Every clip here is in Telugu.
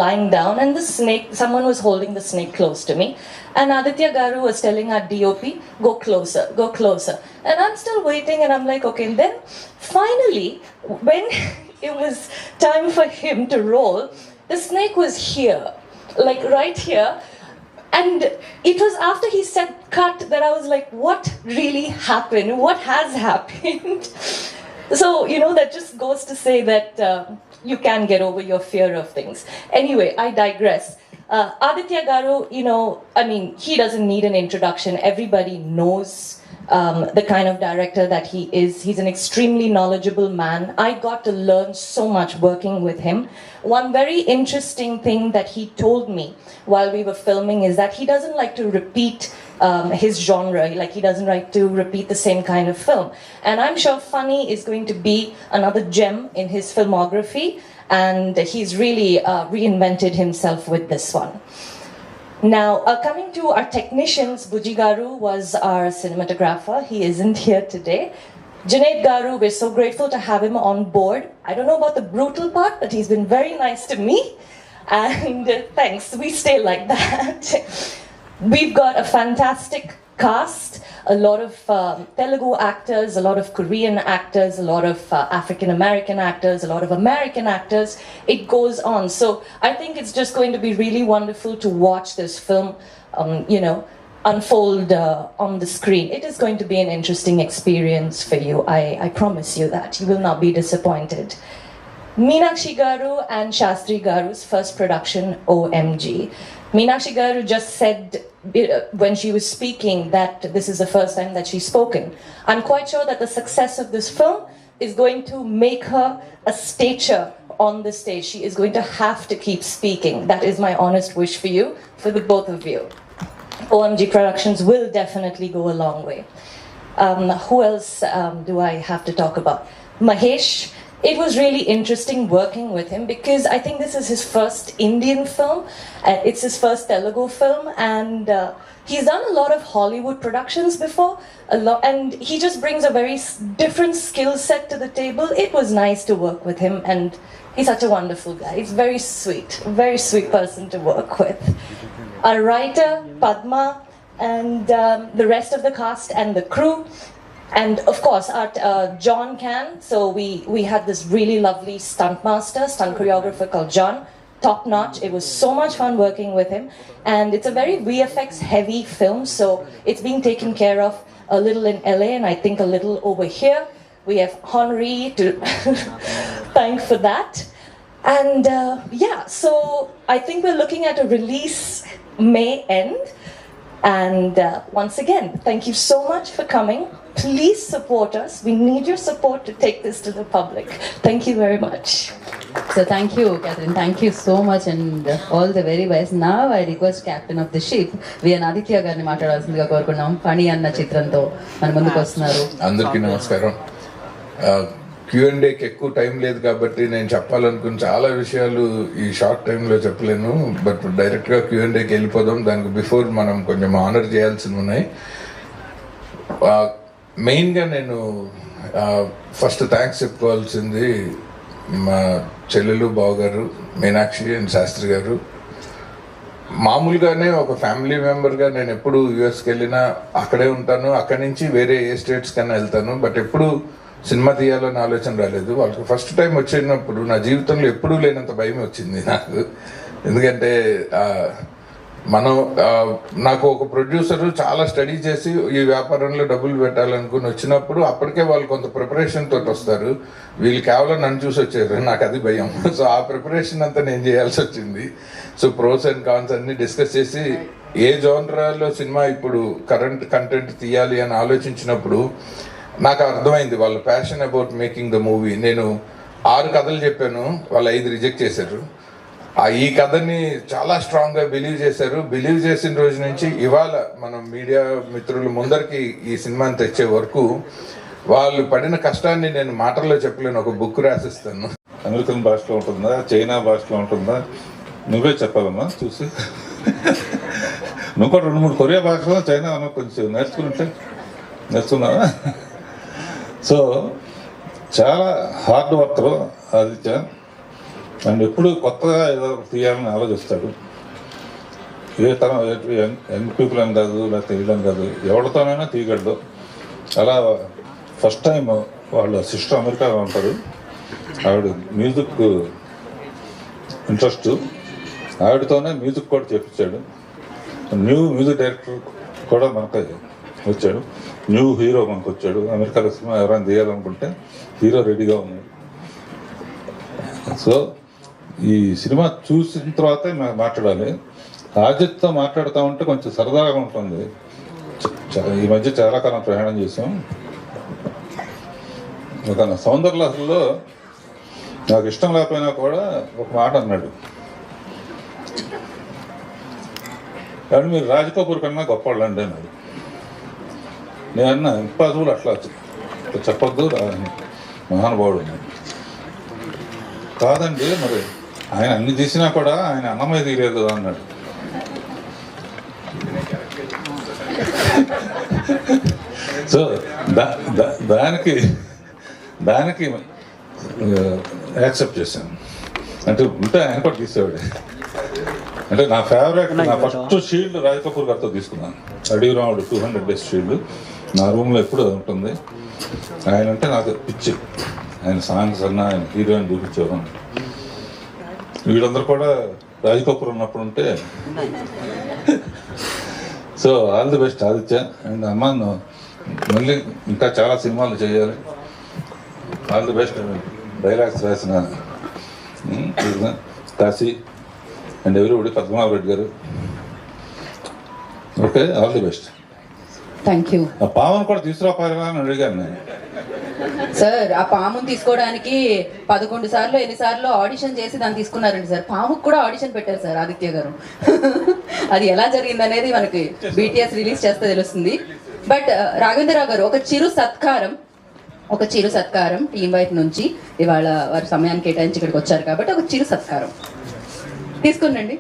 lying down and the snake, someone was holding the snake close to me, and Aditya Garu was telling our DOP, go closer, go closer, and I'm still waiting and I'm like, okay. And then finally, when it was time for him to roll, the snake was here, like right here, and it was after he said cut that I was like, what really happened? What has happened? So, you know, that just goes to say that you can get over your fear of things. Anyway, I digress. Aditya Garu, you know, I mean, he doesn't need an introduction. Everybody knows the kind of director that he is. He's an extremely knowledgeable man. I got to learn so much working with him. One very interesting thing that he told me while we were filming is that he doesn't like to repeat his genre, like he doesn't like to repeat the same kind of film. And I'm sure Funny is going to be another gem in his filmography, and he's really reinvented himself with this one. Now, coming to our technicians, Buji Garu was our cinematographer. He isn't here today. Junaid Garu, we're so grateful to have him on board. I don't know about the brutal part, but he's been very nice to me. And thanks, we stay like that. We've got a fantastic cast, a lot of Telugu actors, a lot of Korean actors, a lot of African American actors, a lot of American actors. It goes on. So I think it's just going to be really wonderful to watch this film, you know, unfold on the screen. It is going to be an interesting experience for you. I promise you that. You will not be disappointed. Meenakshi Garu and Shastri Garu's first production, OMG. Meenakshi Garu just said when she was speaking that this is the first time that she's spoken. I'm quite sure that the success of this film is going to make her a stature on the stage. She is going to have to keep speaking. That is my honest wish for you, for the both of you. OMG Productions will definitely go a long way. Who else do I have to talk about? Mahesh. It was really interesting working with him because I think this is his first Indian film. It's his first Telugu film, and he's done a lot of Hollywood productions before, and he just brings a very different skill set to the table. It was nice to work with him, and he's such a wonderful guy. He's very sweet person to work with. Our writer, Padma, and the rest of the cast and the crew. And of course, our John Can. So we had this really lovely stunt choreographer called John. Top notch. It was so much fun working with him. And it's a very VFX heavy film. So it's being taken care of a little in LA and I think a little over here. We have Henri to thank for that. And yeah, so I think we're looking at a release May end. And once again, thank you so much for coming. Please support us. We need your support to take this to the public. Thank you very much. So thank you, Catherine. Thank you so much and all the very best. Now I request Captain of the Ship, VN Aditya గారిని మాట్లాడాల్సిందిగా కోరుకున్నాం. ఫణి అన్న చిత్రంతో మన ముందుకు వస్తున్నారు. అందరికీ నమస్కారం. Q&Aకి ఎక్కువ టైం లేదు కాబట్టి నేను చెప్పాలనుకున్న చాలా విషయాలు ఈ షార్ట్ టైంలో చెప్పలేను. బట్ డైరెక్ట్గా Q&Aకి వెళ్ళిపోదాం. దానికి బిఫోర్ మనం కొంచెం ఆనర్ చేయాల్సినవి ఉన్నాయి. మెయిన్గా నేను ఫస్ట్ థ్యాంక్స్ చెప్పుకోవాల్సింది మా చెల్లెలు బావగారు మీనాక్షి అండ్ శాస్త్రి గారు. మామూలుగానే ఒక ఫ్యామిలీ మెంబర్గా నేను ఎప్పుడు యూఎస్కి వెళ్ళినా అక్కడే ఉంటాను. అక్కడి నుంచి వేరే ఏ స్టేట్స్ కన్నా వెళ్తాను. బట్ ఎప్పుడు సినిమా తీయాలని ఆలోచన రాలేదు. వాళ్ళకి ఫస్ట్ టైం వచ్చినప్పుడు నా జీవితంలో ఎప్పుడూ లేనంత భయం వచ్చింది నాకు. ఎందుకంటే నాకు ఒక ప్రొడ్యూసరు చాలా స్టడీ చేసి ఈ వ్యాపారంలో డబ్బులు పెట్టాలనుకుని వచ్చినప్పుడు అప్పటికే వాళ్ళు కొంత ప్రిపరేషన్ తోటి వస్తారు. వీళ్ళు కేవలం నన్ను చూసి వచ్చారు. నాకు అది భయం. సో ఆ ప్రిపరేషన్ అంతా నేను చేయాల్సి వచ్చింది. సో ప్రోస్ అండ్ కాన్స్ అన్ని డిస్కస్ చేసి ఏ జోనరాలో సినిమా ఇప్పుడు కరెంట్ కంటెంట్ తీయాలి అని ఆలోచించినప్పుడు నాకు అర్థమైంది వాళ్ళ passion about making the movie. నేను 6 కథలు చెప్పాను, వాళ్ళు 5 రిజెక్ట్ చేశారు. ఈ కథని చాలా స్ట్రాంగ్గా బిలీవ్ చేశారు. బిలీవ్ చేసిన రోజు నుంచి ఇవాళ మనం మీడియా మిత్రులు ముందరికి ఈ సినిమాని తెచ్చే వరకు వాళ్ళు పడిన కష్టాన్ని నేను మాటల్లో చెప్పలేను. ఒక బుక్ రాసిస్తాను. అమెరికన్ భాషలో ఉంటుందా, చైనా భాషలో ఉంటుందా, నువ్వే చెప్పాలమ్మా చూసి. నువ్వు కూడా 2-3 కొరియా భాషలో చైనా కొంచెం నేర్చుకున్నావా? సో చాలా హార్డ్ వర్కర్ ఆదిత్య. అండ్ ఎప్పుడు కొత్తగా ఏదో తీయాలని ఆలోచిస్తాడు. ఏ తరం యంగ్ పీపుల్ అని కాదు, లేకపోతే వీళ్ళని కాదు, ఎవరితోనైనా తీయగలడు. అలా ఫస్ట్ టైం వాళ్ళ సిస్టర్ అమెరికాలో ఉంటారు. ఆవిడ మ్యూజిక్ ఇంట్రెస్ట్, ఆవిడతోనే మ్యూజిక్ కూడా చేపించాడు. న్యూ మ్యూజిక్ డైరెక్టర్ కూడా మనకు వచ్చాడు, న్యూ హీరో మనకు వచ్చాడు. అమెరికాలో సినిమా ఎవరైనా తీయాలనుకుంటే హీరో రెడీగా ఉన్నాడు. సో ఈ సినిమా చూసిన తర్వాతే మాట్లాడాలి. ఆజిత్తో మాట్లాడుతూ ఉంటే కొంచెం సరదాగా ఉంటుంది. ఈ మధ్య చాలా కాలం ప్రయాణం చేసాం. ఒక సౌందర్యలహరిలో నాకు ఇష్టం లేకపోయినా కూడా ఒక మాట అన్నాడు, కానీ మీరు రాజ్ కపూర్ కన్నా గొప్పవాళ్ళండి అన్నాడు. నేను అన్నా ఇంపాసిబుల్, అట్లా చెప్పొద్దు, మహానుభావుడు అన్నాడు. కాదండి, మరి ఆయన అన్ని తీసినా కూడా ఆయన అన్నమయ్య తీయలేదు అన్నాడు. సో దానికి యాక్సెప్ట్ చేశాను. అంటే ఉంటే ఆయన కూడా తీసేవాడు. అంటే నా ఫేవరెట్, నా ఫస్ట్ షీల్డ్ రాజ్ కపూర్ గారితో తీసుకున్నాను. అడిగిరాముడు 200 డేస్ షీల్డ్ నా రూమ్లో ఎప్పుడు ఉంటుంది. ఆయన అంటే నాకు పిచ్చి. ఆయన సాంగ్స్ అన్నా, ఆయన హీరోయిన్ చూపించేవారు. వీళ్ళందరూ కూడా రాజ్ కపూర్ ఉన్నప్పుడు ఉంటే. So all the best Aditya. And అమ్మ, మళ్ళీ ఇంకా చాలా సినిమాలు చేయాలి. All the best. డైలాగ్స్ రాసిన కాశీ అండ్ ఎవరిబడి, పద్మనాభ రెడ్డి గారు. Okay, all the best. Thank you. ఆ పామును కూడా తీసుకురాపాలని అని అడిగాను నేను. సార్, ఆ పాముని తీసుకోవడానికి 11 సార్లు ఎన్నిసార్లు ఆడిషన్ చేసి దాన్ని తీసుకున్నారండి సార్. పాముకు కూడా ఆడిషన్ పెట్టారు సార్ ఆదిత్య గారు. అది ఎలా జరిగింది అనేది మనకి బీటీఎస్ రిలీజ్ చేస్తే తెలుస్తుంది. బట్ రాఘవేంద్రరావు గారు, ఒక చిరు సత్కారం టీం వైపు నుంచి. ఇవాళ వారి సమయాన్ని కేటాయించి ఇక్కడికి వచ్చారు కాబట్టి ఒక చిరు సత్కారం తీసుకునండి.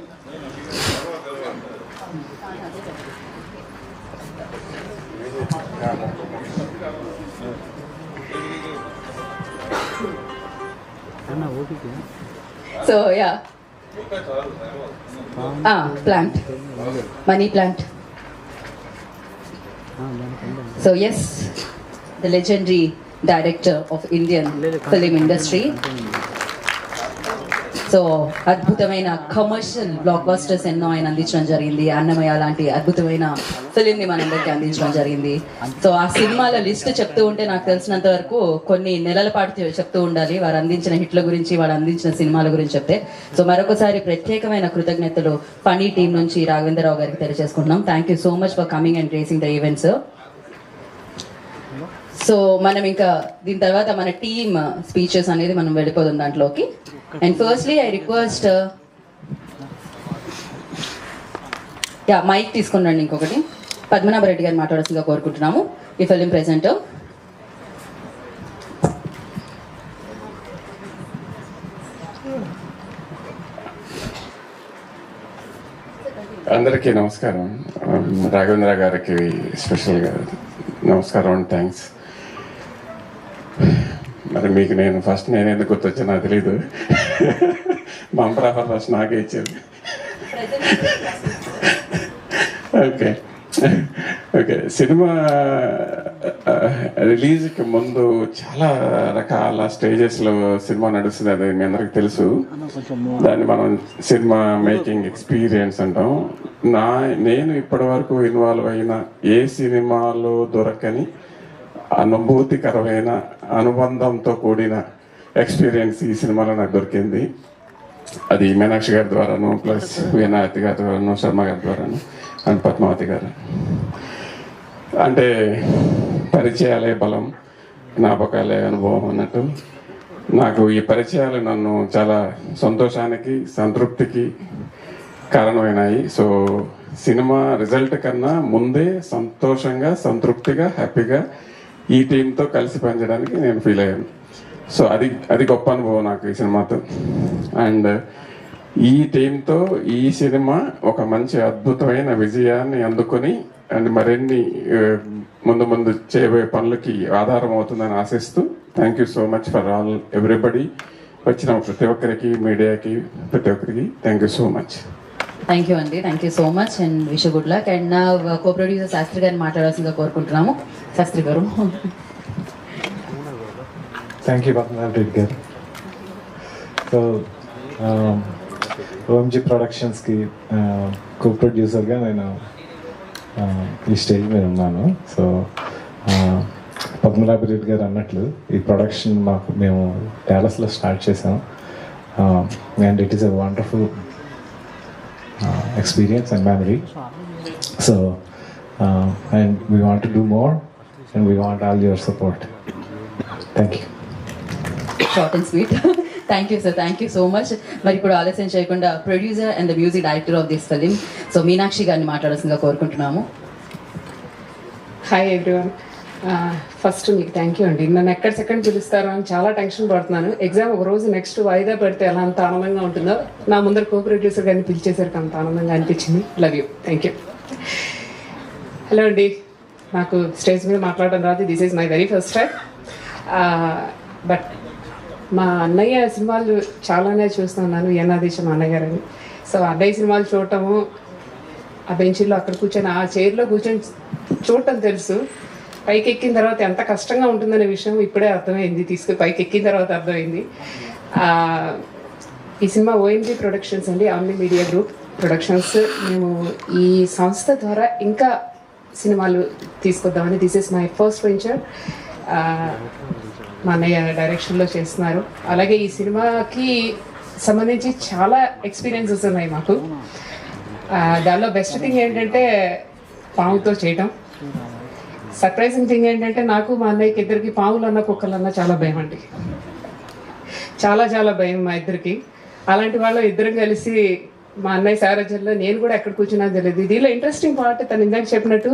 So yeah, plant, money plant. So yes, the legendary director of Indian film industry. So అద్భుతమైన కమర్షియల్ బ్లాక్ బస్టర్స్ ఎన్నో ఆయన అందించడం జరిగింది. అన్నమయ్య లాంటి అద్భుతమైన ఫిలింని మనందరికీ అందించడం జరిగింది. సో ఆ సినిమాల లిస్ట్ చెప్తూ ఉంటే నాకు తెలిసినంత వరకు కొన్ని నెలల పాటు చెప్తూ ఉండాలి, వారు అందించిన హిట్ల గురించి, వారు అందించిన సినిమాల గురించి చెప్తే. సో మరొకసారి ప్రత్యేకమైన కృతజ్ఞతలు ఫనీ టీం నుంచి రాఘవేంద్రరావు గారికి తెలియజేసుకుంటున్నాం. Thank you so much for coming and gracing the events. So మనం ఇంకా దీని తర్వాత మన టీమ్ స్పీచెస్ అనేది మనం వెళ్ళిపోదాం దాంట్లోకి. And firstly I request, mike తీసుకున్నాండి ఇంకొకటి, పద్మనాభ రెడ్డి గారు మాట్లాడాల్సిందిగా కోరుకుంటున్నాము. ఈ ఫిలిం ప్రెజెంటర్. అందరికీ నమస్కారం. రాఘవేంద్ర గారికి స్పెషల్గా నమస్కారం అండ్ థ్యాంక్స్. మరి మీకు నేను ఎందుకు గుర్తొచ్చా నాకు తెలీదు. మా ప్రాఫర్ ఫస్ట్ నాకే ఇచ్చారు. ఓకే, సినిమా రిలీజ్కి ముందు చాలా రకాల స్టేజెస్లో సినిమా నడుస్తుంది, అది మీ అందరికి తెలుసు. దాన్ని మనం సినిమా మేకింగ్ ఎక్స్పీరియన్స్ అంటాం. నేను ఇప్పటి వరకు ఇన్వాల్వ్ అయిన ఏ సినిమాలో దొరకని అనుభూతికరమైన అనుబంధంతో కూడిన ఎక్స్పీరియన్స్ ఈ సినిమాలో నాకు దొరికింది. అది మీనాక్షి గారి ద్వారాను, ప్లస్ వినాయక్ గారి ద్వారాను, శర్మ గారి ద్వారాను అండ్ పద్మావతి గారు. అంటే పరిచయాలే బలం, జ్ఞాపకాలే అనుభవం అన్నట్టు నాకు ఈ పరిచయాలు నన్ను చాలా సంతోషానికి, సంతృప్తికి కారణమైనాయి. సో సినిమా రిజల్ట్ కన్నా ముందే సంతోషంగా, సంతృప్తిగా, హ్యాపీగా ఈ టీంతో కలిసి పనిచేయడానికి నేను ఫీల్ అయ్యాను. సో అది గొప్ప అనుభవం నాకు ఈ సినిమాతో. అండ్ ఈ టీంతో ఈ సినిమా ఒక మంచి అద్భుతమైన విజయాన్ని అందుకొని అండ్ మరిన్ని ముందు చేయబోయే పనులకి ఆధారం అవుతుందని ఆశిస్తూ, thank you so much for all everybody వచ్చిన ప్రతి ఒక్కరికి, మీడియాకి, ప్రతి ఒక్కరికి thank you so much. Thank you అండి, thank you so much and wish good luck. And నా కో ప్రొడ్యూసర్ శాస్త్రి గారిని మాట్లాడాల్సిందిగా కోరుకుంటున్నాము. శాస్త్రి గారు. థ్యాంక్ యూ పద్మనాభ రెడ్డి గారు. సో ఓఎంజీ ప్రొడక్షన్స్కి కో ప్రొడ్యూసర్గా నేను ఈ స్టేజ్ మీద ఉన్నాను. సో పద్మనాభ రెడ్డి గారు అన్నట్లు ఈ ప్రొడక్షన్ మేము డాలస్లో స్టార్ట్ చేసాం. And it is a wonderful experience and memory. So and we want to do more and we want all your support. Thank you. Short and sweet. Thank you sir, thank you so much. మరి ఇప్పుడు ఆలస్యం చేయకుండా producer and the music director of this film so Meenakshi గారిని మాట్లాడాల్సిందిగా కోరుకుంటున్నాము. Hi everyone. ఫస్ట్ మీకు థ్యాంక్ యూ అండి. నన్ను ఎక్కడ సెకండ్ పిలుస్తారో అని చాలా టెన్షన్ పడుతున్నాను. ఎగ్జామ్ ఒక రోజు నెక్స్ట్ వాయిదా పెడితే ఎలా అంత ఆనందంగా ఉంటుందో నా ముందర కో ప్రొడ్యూసర్ గారిని పిలిచేసరికి అంత ఆనందంగా అనిపించింది. Love you, thank you. Hello అండి, నాకు స్టేజ్ మీద మాట్లాడడం రాదు. This is my very first time. But మా అన్నయ్య సినిమాలు చాలానే చూస్తున్నాను, యనాదేశం అన్నయ్య గారని. సో అన్నయ్య సినిమాలు చూడటము, ఆ బెంచీలో అక్కడ కూర్చొని ఆ చైర్లో కూర్చొని చూడటం తెలుసు. పైకి ఎక్కిన తర్వాత ఎంత కష్టంగా ఉంటుందనే విషయం ఇప్పుడే అర్థమైంది. పైకి ఎక్కిన తర్వాత అర్థమైంది. ఈ సినిమా ఓఎంజీ ప్రొడక్షన్స్ అండి, ఆమ్ని మీడియా గ్రూప్ ప్రొడక్షన్స్. మేము ఈ సంస్థ ద్వారా ఇంకా సినిమాలు తీసుకొద్దామని, this is my first venture. మా అన్నయ్య డైరెక్షన్లో చేస్తున్నారు. అలాగే ఈ సినిమాకి సంబంధించి చాలా ఎక్స్పీరియన్సెస్ ఉన్నాయి మాకు. దానిలో బెస్ట్ థింగ్ ఏంటంటే పాముతో చేయటం. సర్ప్రైజింగ్ థింగ్ ఏంటంటే నాకు మా అన్నయ్యకి ఇద్దరికి పాములన్నా కుక్కలన్నా చాలా భయం అండి. చాలా చాలా భయం మా ఇద్దరికి. అలాంటి వాళ్ళు ఇద్దరం కలిసి మా అన్నయ్య సారథ్యంలో నేను కూడా ఎక్కడ కూర్చున్నా తెలియదు. దీనిలో ఇంట్రెస్టింగ్ పార్ట్ తను ఇందాక చెప్పినట్టు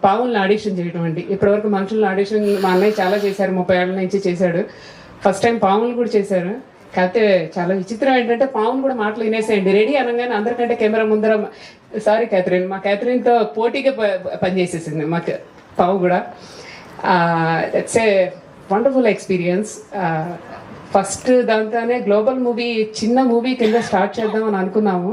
పాములను ఆడిషన్ చేయడం అండి. ఇప్పటివరకు మనుషులను ఆడిషన్ మా అన్నయ్య చాలా చేశారు, 30 ఏళ్ళ నుంచి చేశాడు. ఫస్ట్ టైం పాములు కూడా చేశారు. కాకపోతే చాలా విచిత్రం ఏంటంటే పాములు కూడా మాటలు వినేసేయండి. రెడీ అనగానే అందరికంటే కెమెరా ముందర, సారీ క్యాథరిన్, మా క్యాథరిన్తో పోటీగా పనిచేసేసింది మాకు పాము కూడా. It's a wonderful experience. First దాంతోనే గ్లోబల్ మూవీ, చిన్న మూవీ కింద స్టార్ట్ చేద్దామని అనుకున్నాము.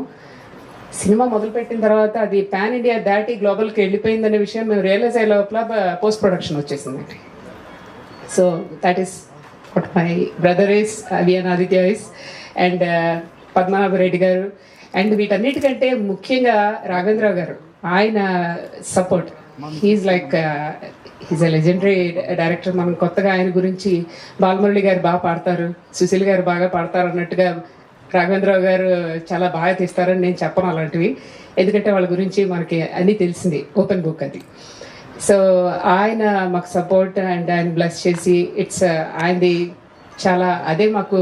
సినిమా మొదలుపెట్టిన తర్వాత అది పాన్ ఇండియా దాటి గ్లోబల్కి వెళ్ళిపోయిందనే విషయం మేము రియలైజ్ అయ్యే లోపల పోస్ట్ ప్రొడక్షన్ వచ్చేసిందండి. So that is what my brother is, Alian Aditya is, and Padmanabha Reddy garu. And వీటన్నిటికంటే ముఖ్యంగా రాఘవేంద్రరావు గారు, ఆయన support. He is like he's a legendary director. మనం కొత్తగా ఆయన గురించి బాలమురళి గారు బాగా పాడతారు, సుశీల్ గారు బాగా పాడతారు అన్నట్టుగా రాఘవేంద్రరావు గారు చాలా బాగా తీస్తారని నేను చెప్పను అలాంటివి, ఎందుకంటే వాళ్ళ గురించి మనకి అన్నీ తెలిసింది, ఓపెన్ బుక్ అది. సో ఆయన మాకు సపోర్ట్ అండ్ ఆయన బ్లెస్ చేసి ఇట్స్ ఆయనది చాలా, అదే మాకు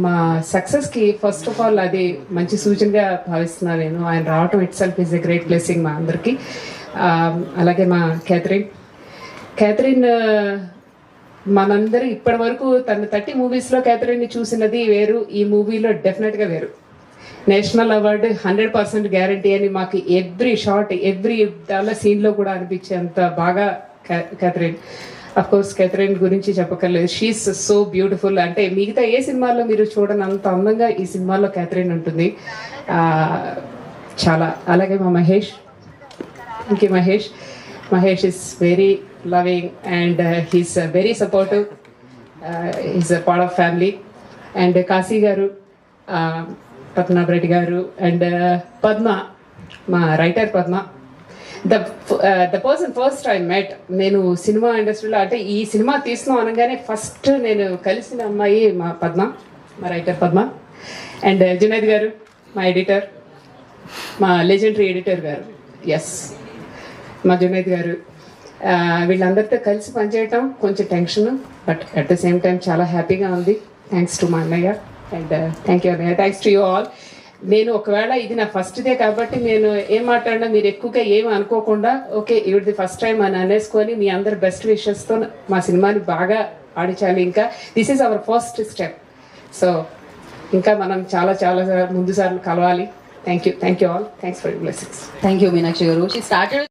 మా సక్సెస్కి ఫస్ట్ ఆఫ్ ఆల్ అది మంచి సూచనగా భావిస్తున్నాను నేను. ఆయన రావటం it self is a great blessing మా అందరికీ. అలాగే మా క్యాథరిన్ మనందరూ ఇప్పటి వరకు తన 30 మూవీస్లో క్యాథరిన్ని చూసినది వేరు, ఈ మూవీలో డెఫినెట్గా వేరు. నేషనల్ అవార్డు 100% గ్యారంటీ అని మాకు ఎవ్రీ షాట్, ఎవ్రీ దానిలో సీన్లో కూడా అనిపించేంత బాగా క్యాథరిన్. అఫ్ కోర్స్ క్యాథరిన్ గురించి చెప్పక్కర్లేదు, షీఈస్ సో బ్యూటిఫుల్. అంటే మిగతా ఏ సినిమాల్లో మీరు చూడని అంత అందంగా ఈ సినిమాలో క్యాథరిన్ ఉంటుంది చాలా. అలాగే మా మహేష్, ఇంకే Mahesh is very loving and he's very supportive. He's a part of family. And Kashi గారు, పద్మనాభ రెడ్డి గారు అండ్ పద్మ, మా writer Padma. The person first I met, నేను సినిమా ఇండస్ట్రీలో అంటే ఈ సినిమా తీస్తున్నాం అనగానే ఫస్ట్ నేను కలిసిన అమ్మాయి మా పద్మ, మా రైటర్ పద్మ. అండ్ జునైద్ గారు, మా ఎడిటర్, మా లెజెండరీ ఎడిటర్ గారు, ఎస్ మా జునైద్ గారు. వీళ్ళందరితో కలిసి పనిచేయటం కొంచెం tension, but at the same time చాలా హ్యాపీగా ఉంది. థ్యాంక్స్ టు మా అన్నయ్య అండ్ థ్యాంక్ యూ అన్నయ్య, థ్యాంక్స్ టు యూ ఆల్. నేను ఒకవేళ ఇది నా ఫస్ట్ డే కాబట్టి నేను ఏం మాట్లాడినా మీరు ఎక్కువగా ఏమి అనుకోకుండా ఓకే ఇది ఫస్ట్ టైం అని అనేసుకొని మీ అందరు బెస్ట్ విషెస్తో మా సినిమాని బాగా ఆడించాలి. ఇంకా this is our first step. So ఇంకా మనం చాలా చాలా ముందు సార్లు కలవాలి. Thank you all, thanks for your blessings. Thank you Meenakshi garu. She started